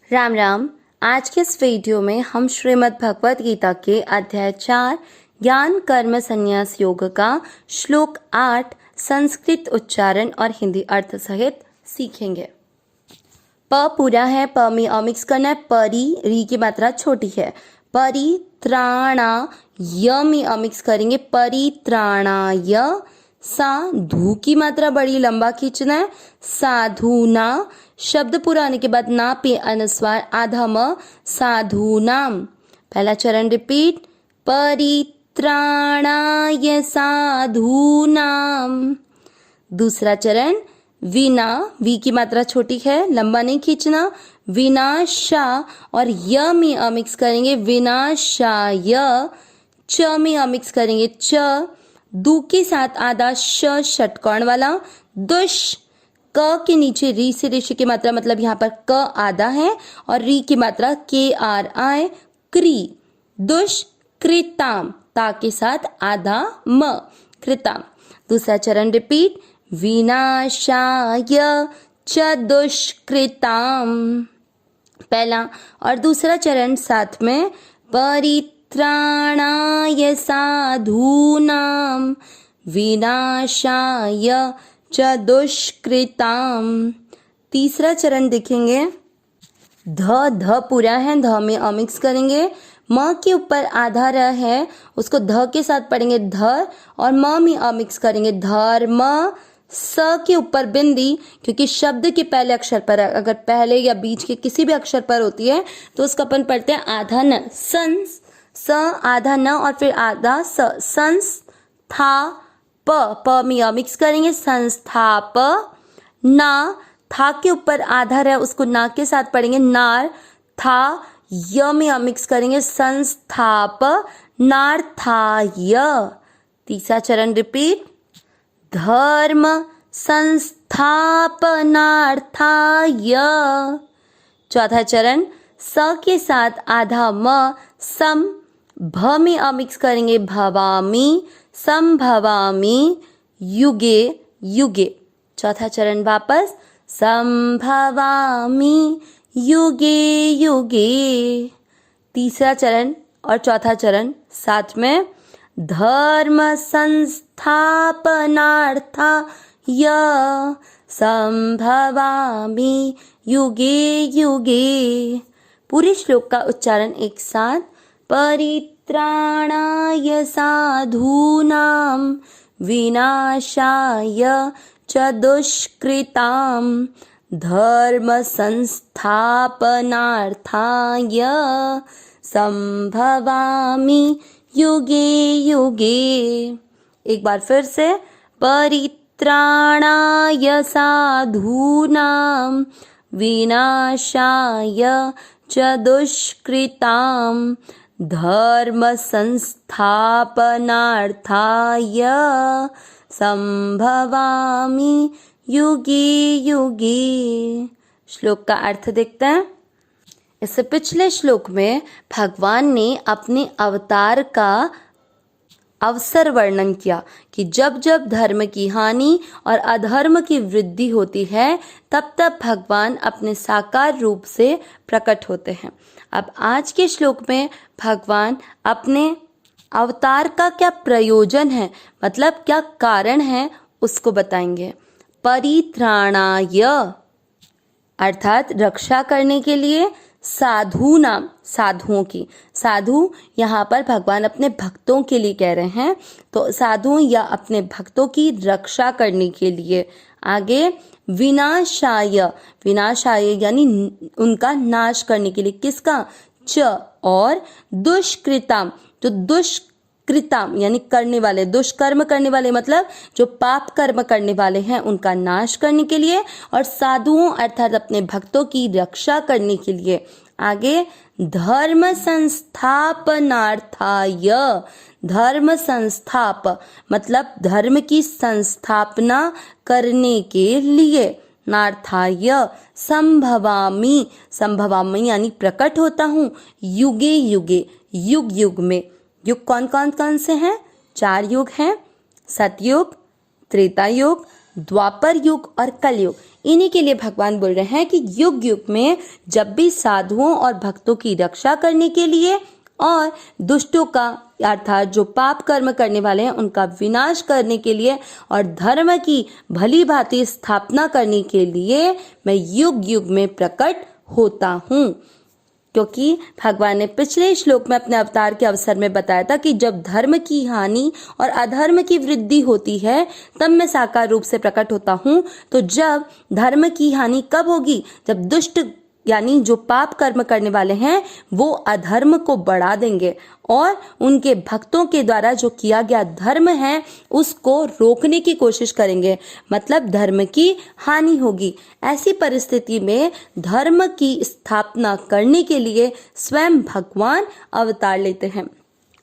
राम राम। आज के इस वीडियो में हम श्रीमद् भगवत गीता के अध्याय 4 ज्ञान कर्म संन्यास योग का श्लोक 8 संस्कृत उच्चारण और हिंदी अर्थ सहित सीखेंगे। प पूरा है, प में अमिक्स करना है। परी री की मात्रा छोटी है। परित्राणा य में अमिक्स करेंगे। परित्राणाय। साधु की मात्रा बड़ी लंबा खींचना है। साधुना शब्द पूरा आने के बाद ना पे अनुस्वार आधा म। साधुनाम। पहला चरण रिपीट। परित्राणाय साधुनाम। दूसरा चरण विना, वी की मात्रा छोटी है, लंबा नहीं खींचना। विनाशा और य में अमिक्स करेंगे। विनाशाय। च में अमिक्स करेंगे। च दू के साथ आधा श षटकोण वाला। दुष क के नीचे री से ऋषि की मात्रा, मतलब यहाँ पर क आधा है और री की मात्रा के आर आय। क्री दुष्कृताम, ता के साथ आधा म। कृताम। दूसरा चरण रिपीट। विनाशाय च दुष्कृताम। पहला और दूसरा चरण साथ में। परित्राणाय साधूनाम विनाशाय च दुष्कृताम। तीसरा चरण देखेंगे। ध पूरा है, ध में अमिक्स करेंगे। म के ऊपर आधा र है, उसको ध के साथ पढ़ेंगे धर और म में अमिक्स करेंगे। धर्म। स के ऊपर बिंदी, क्योंकि शब्द के पहले अक्षर पर अगर पहले या बीच के किसी भी अक्षर पर होती है तो उसका अपन पढ़ते हैं आधा न। संस स आधा न और फिर आधा स। संस्था प में अमिक्स करेंगे। संस्थाप। ना था के ऊपर आधा है, उसको ना के साथ पढ़ेंगे नार। था य में अमिक्स करेंगे। संस्थाप नार्थाय। तीसरा चरण रिपीट। धर्म संस्थापनार्थाय। चौथा चरण स के साथ आधा म। सम भ में अमिक्स करेंगे। भवामी संभवामी युगे युगे। चौथा चरण वापस। संभवामी युगे युगे। तीसरा चरण और चौथा चरण साथ में। धर्म संस्थापनार्थाय संभवामि युगे युगे। पूरे श्लोक का उच्चारण एक साथ। परित्राणाय साधूनां विनाशाय च दुष्कृतां धर्म संस्थापनार्थाय संभवामि युगे युगे। एक बार फिर से। परित्राणाय साधूनां विनाशाय च दुष्कृतां धर्म संस्थापनार्थाय संभवामि युगे युगे। श्लोक का अर्थ देखते हैं। इससे पिछले श्लोक में भगवान ने अपने अवतार का अवसर वर्णन किया कि जब जब धर्म की हानि और अधर्म की वृद्धि होती है तब तब भगवान अपने साकार रूप से प्रकट होते हैं। अब आज के श्लोक में भगवान अपने अवतार का क्या प्रयोजन है, मतलब क्या कारण है, उसको बताएंगे। परित्राणाय अर्थात रक्षा करने के लिए। साधु नाम साधुओं की। साधु यहाँ पर भगवान अपने भक्तों के लिए कह रहे हैं, तो साधु या अपने भक्तों की रक्षा करने के लिए। आगे विनाशाय, विनाशाय यानी उनका नाश करने के लिए। किसका? च और दुष्कृताम, जो दुष्कृताम यानी करने वाले, दुष्कर्म करने वाले मतलब जो पाप कर्म करने वाले हैं, उनका नाश करने के लिए। और साधुओं अर्थात अपने भक्तों की रक्षा करने के लिए। आगे धर्म संस्थापनार्थाय। धर्म संस्थाप मतलब धर्म की संस्थापना करने के लिए। नार्थाय संभवामि, संभवामि यानी प्रकट होता हूँ। युगे युगे युग युग में। युग कौन कौन कौन से हैं? 4 युग हैं। सतयुग, त्रेता युग, द्वापर युग और कलयुग, इन्हीं के लिए भगवान बोल रहे हैं कि युग युग में जब भी साधुओं और भक्तों की रक्षा करने के लिए और दुष्टों का अर्थात जो पाप कर्म करने वाले हैं उनका विनाश करने के लिए और धर्म की भली भांति स्थापना करने के लिए मैं युग युग में प्रकट होता हूँ। क्योंकि भगवान ने पिछले श्लोक में अपने अवतार के अवसर में बताया था कि जब धर्म की हानि और अधर्म की वृद्धि होती है तब मैं साकार रूप से प्रकट होता हूँ। तो जब धर्म की हानि कब होगी? जब दुष्ट यानी जो पाप कर्म करने वाले हैं वो अधर्म को बढ़ा देंगे और उनके भक्तों के द्वारा जो किया गया धर्म है उसको रोकने की कोशिश करेंगे, मतलब धर्म की हानि होगी। ऐसी परिस्थिति में धर्म की स्थापना करने के लिए स्वयं भगवान अवतार लेते हैं।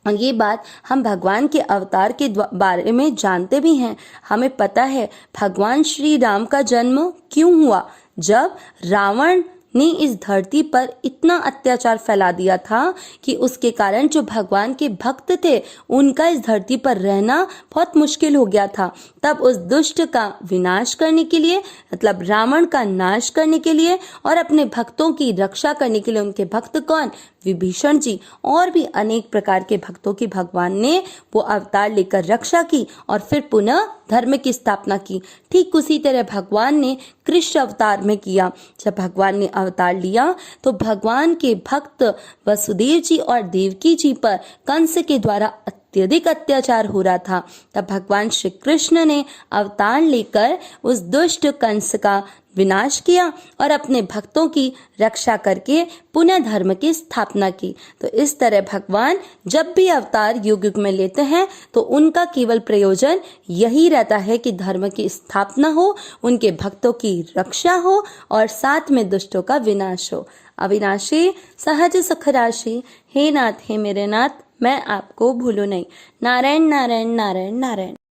और ये बात हम भगवान के अवतार के बारे में जानते भी हैं। हमें पता है भगवान श्री राम का जन्म क्यों हुआ। जब रावण ने इस धरती पर इतना अत्याचार फैला दिया था कि उसके कारण जो भगवान के भक्त थे उनका इस धरती पर रहना बहुत मुश्किल हो गया था। तब उस दुष्ट का विनाश करने के लिए, मतलब रावण का नाश करने के लिए और अपने भक्तों की रक्षा करने के लिए, उनके भक्त कौन? विभीषण जी और भी अनेक प्रकार के भक्तों की भगवान ने वो अवतार लेकर रक्षा की और फिर पुनः धर्म की स्थापना की। ठीक उसी तरह भगवान ने कृष्ण अवतार में किया। जब भगवान ने अवतार लिया तो भगवान के भक्त वसुदेव जी और देवकी जी पर कंस के द्वारा अत्यधिक अत्याचार हो रहा था। तब भगवान श्री कृष्ण ने अवतार लेकर उस दुष्ट कंस का विनाश किया और अपने भक्तों की रक्षा करके पुनः धर्म की स्थापना की। तो इस तरह भगवान जब भी अवतार युग युग में लेते हैं तो उनका केवल प्रयोजन यही रहता है कि धर्म की स्थापना हो, उनके भक्तों की रक्षा हो और साथ में दुष्टों का विनाश हो। अविनाशी सहज सुख राशि, हे नाथ हे मेरे नाथ, मैं आपको भूलूं नहीं। नारायण नारायण नारायण नारायण।